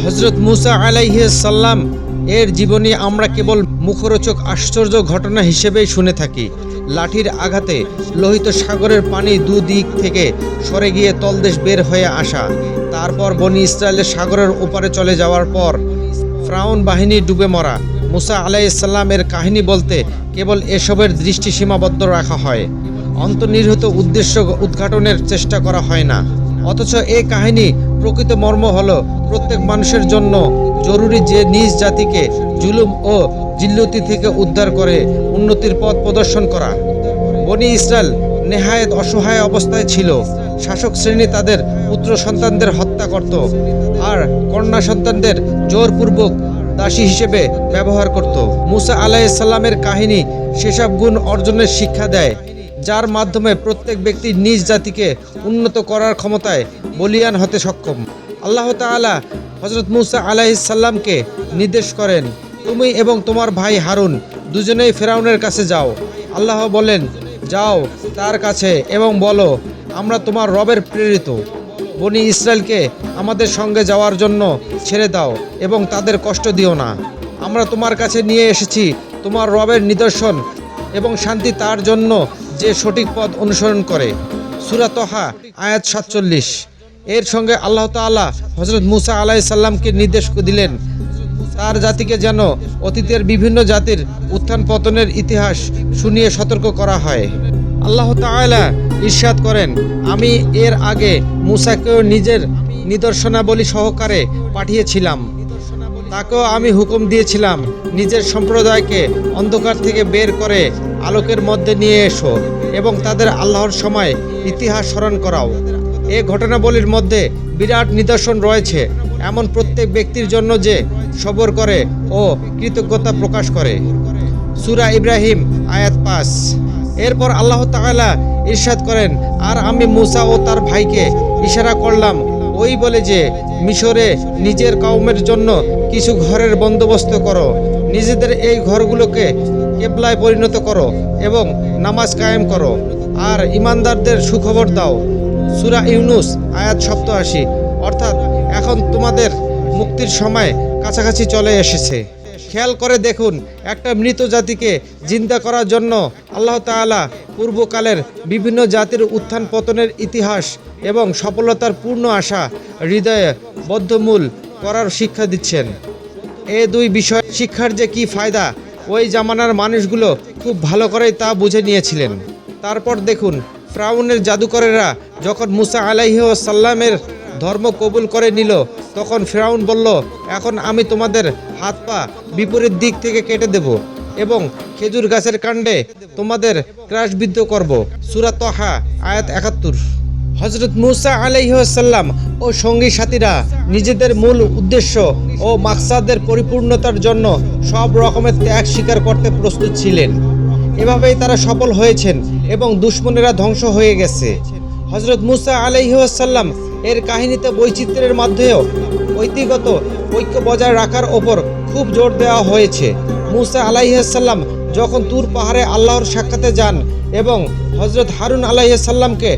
হযরত মুসা আলাইহিস সালাম এর জীবনী আমরা কেবল মুখরোচক আশ্চর্য ঘটনা হিসেবেই শুনে থাকি। লাঠির আঘাতে লোহিত সাগরের পানি দুদিক থেকে সরে গিয়ে তলদেশ বের হয়ে আসা, তারপর বনি ইসরায়েলের সাগরের ওপারে চলে যাওয়ার পর ফিরআউন বাহিনী ডুবে মরা। মুসা আলাইহিস সালামের কাহিনী বলতে কেবল এসবের দৃষ্টি সীমাবদ্ধ রাখা হয়, অন্তর্নিহিত উদ্দেশ্য উদ্ঘাটনের চেষ্টা করা হয় না। অথচ এই কাহিনী প্রকৃত মর্ম হলো প্রত্যেক মানুষের জন্য জরুরি যে নিজ জাতিকে জুলুম ও জিল্লতি থেকে উদ্ধার করে উন্নতির পথ প্রদর্শন করা। বনি ইসরায়েল নেহায়েত অসহায় অবস্থায় ছিল। শাসক শ্রেণী তাদের পুত্র সন্তানদের হত্যা করত আর কন্যা সন্তানদের জোরপূর্বক দাসী হিসেবে ব্যবহার করত। মুসা আলাইহিস সালামের কাহিনী সেসব গুণ অর্জনের শিক্ষা দেয়, যার মাধ্যমে প্রত্যেক ব্যক্তি নিজ জাতিকে উন্নত করার ক্ষমতায় বলীয়ান হতে সক্ষম। আল্লাহ তাআলা হযরত মুসা আলাইহিস সালামকে নির্দেশ করেন, তুমি এবং তোমার ভাই হারুন দুজনেই ফিরআউনের কাছে যাও। আল্লাহ বলেন, যাও তার কাছে এবং বলো, আমরা তোমার রবের প্রেরিত। বনি ইসরায়েলকে আমাদের সঙ্গে যাওয়ার জন্য ছেড়ে দাও এবং তাদের কষ্ট দিও না। আমরা তোমার কাছে নিয়ে এসেছি তোমার রবের নিদর্শন এবং শান্তি তার জন্য যে সঠিক পথ অনুসরণ করে। সূরা তহা আয়াত 47। এর সঙ্গে আল্লাহ তাআলা হযরত মুসা আলাইহিস সালামকে নির্দেশ দিলেন তার জাতিকে যেন অতীতের বিভিন্ন জাতির উত্থান পতনের ইতিহাস শুনিয়ে সতর্ক করা হয়। আল্লাহ তাআলা ইরশাদ করেন, আমি এর আগে মুসাকেও নিজের নিদর্শনাবলী সহকারে পাঠিয়েছিলাম। তাকেও আমি হুকুম দিয়েছিলাম, নিজের সম্প্রদায়কে অন্ধকার থেকে বের করে আলোকের মধ্যে নিয়ে এসো এবং তাদের আল্লাহর সময় ইতিহাস স্মরণ করাও। এ ঘটনাবলীর মধ্যে বিরাট নিদর্শন রয়েছে এমন প্রত্যেক ব্যক্তির জন্য যে সবর করে ও কৃতজ্ঞতা প্রকাশ করে। সূরা ইব্রাহিম আয়াত 5। এরপর আল্লাহ তাআলা ইরশাদ করেন, আর আমি মুসা ও তার ভাইকে ইশারা করলাম ওই বলে যে মিশরে নিজের কওমের জন্য কিছু ঘরের বন্দোবস্ত করো, নিজেদের এই ঘরগুলোকে কিবলায় পরিণত করো এবং নামাজ কায়েম করো আর ঈমানদারদের সুখবর দাও। সূরা ইউনূস আয়াত 87। অর্থাৎ এখন তোমাদের মুক্তির সময় কাছাকাছি চলে এসেছে। খেয়াল করে দেখুন, একটা মৃত জাতিকে জিন্দা করার জন্য আল্লাহ তাআলা পূর্বকালের বিভিন্ন জাতির উত্থান পতনের ইতিহাস এবং সফলতার পূর্ণ আশা হৃদয়ে বদ্ধমূল করার শিক্ষা দিচ্ছেন। এই দুই বিষয় শিক্ষার যে কি ফায়দা ওই জামানার মানুষগুলো খুব ভালো করেই তা বুঝে নিয়েছিলেন। তারপর দেখুন, ফিরআউনের জাদুকরেরা যখন মুসা আলাইহিস সালামের ধর্ম কবুল করে নিল, তখন ফিরআউন বলল, এখন আমি তোমাদের হাত পা বিপরীত দিক থেকে কেটে দেব এবং খেজুর গাছের কাণ্ডে তোমাদের ক্রাশবিদ্ধ করব। সূরা তহা আয়াত 71। হযরত মুসা আলাইহিস সালাম ও সঙ্গী সাথীরা নিজেদের মূল উদ্দেশ্য ও মাকসাদের পরিপূর্ণতার জন্য সব রকমের ত্যাগ স্বীকার করতে প্রস্তুত ছিলেন। এভাবেই তারা সফল হয়েছেন এবং দুশমনেরা ধ্বংস হয়ে গেছে। হযরত মুসা আলাইহিস সালাম এর কাহিনীতে বৈচিত্র্যের মাধ্যমেও ঐতিগত ঐক্য বজায় রাখার ওপর খুব জোর দেওয়া হয়েছে। মুসা আলাইহিস সালাম যখন তুর পাহাড়ে আল্লাহর সাক্ষাতে যান এবং হযরত হারুন আলাইহিস সালামকে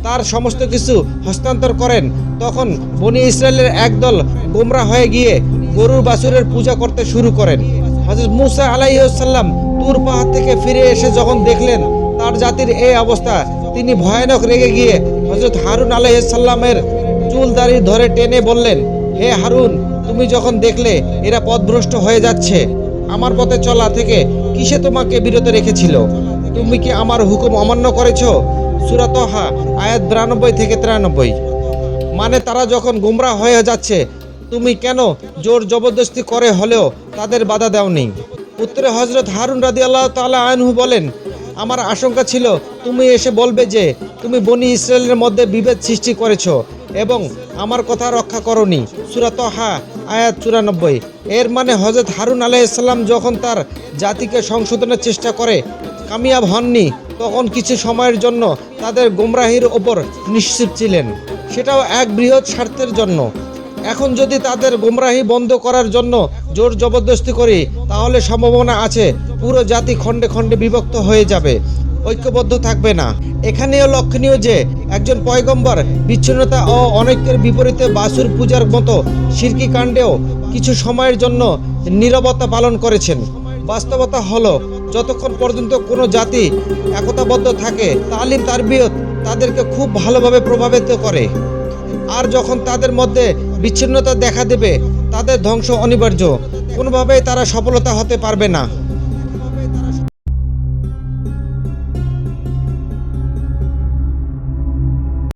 তার সমস্ত কিছু হস্তান্তর করেন, তখন বনি ইসরায়েলের একদল গোমরা হয়ে গিয়ে গরুর বাছুরের পূজা করতে শুরু করেন। হযরত মুসা আলাইহিস সালাম তুর পাহাড় থেকে ফিরে এসে যখন দেখলেন তার জাতির এই অবস্থা, তিনি ভয়ানক রেগে গিয়ে হযরত হারুন আলাইহিস সালামের চুল দাড়ি ধরে টেনে বললেন, হে হারুন, তুমি যখন দেখলে এরা পথভ্রষ্ট হয়ে যাচ্ছে, আমার পথে চলা থেকে কিসে তোমাকে বিরত রেখেছিল? তুমি কি আমার হুকুম অমান্য করেছো? সূরা তহা আয়াত 92 থেকে 93। মানে তারা যখন গোমরা হয়ে যাচ্ছে, তুমি কেন জোর জবরদস্তি করে হলেও তাদের বাধা দাওনি? উত্তরে হযরত হারুন রাদিয়াল্লাহু তাআলা আনহু বলেন, আমার আশঙ্কা ছিল তুমি এসে বলবে যে তুমি বনি ইসরায়েলের মধ্যে বিভেদ সৃষ্টি করেছো এবং আমার কথা রক্ষা করনি। সূরা তহা আয়াত 94। এর মানে হযরত হারুন আলাইহিস সালাম যখন তার জাতিকে সংশোধনের চেষ্টা করে কামিয়াব হননি, তখন কিছু সময়ের জন্য তাদের গোমরাহির ওপর নিশ্চিত ছিলেন, সেটাও এক বৃহৎ স্বার্থের জন্য। এখন যদি তাদের গোমরাহি বন্ধ করার জন্য জোর জবরদস্তি করি, তাহলে সম্ভাবনা আছে পুরো জাতি খণ্ডে খণ্ডে বিভক্ত হয়ে যাবে। ঐক্যবদ্ধ থাকবে না। এখানেও লক্ষণীয় যে একজন পয়গম্বর বিচ্ছিন্নতা ও অনৈক্যের বিপরীতে বাছুর পূজার মতো শিরকি কাণ্ডেও কিছু সময়ের জন্য নীরবতা পালন করেছেন। বাস্তবতা হলো, যতক্ষণ পর্যন্ত কোনো জাতি একতাবদ্ধ থাকে, তালিম তারবিয়ত তাদেরকে খুব ভালোভাবে প্রভাবিত করে। আর যখন তাদের মধ্যে বিচ্ছিন্নতা দেখা দেবে, তাদের ধ্বংস অনিবার্য। কোনোভাবেই তারা সফলতা হতে পারবে না।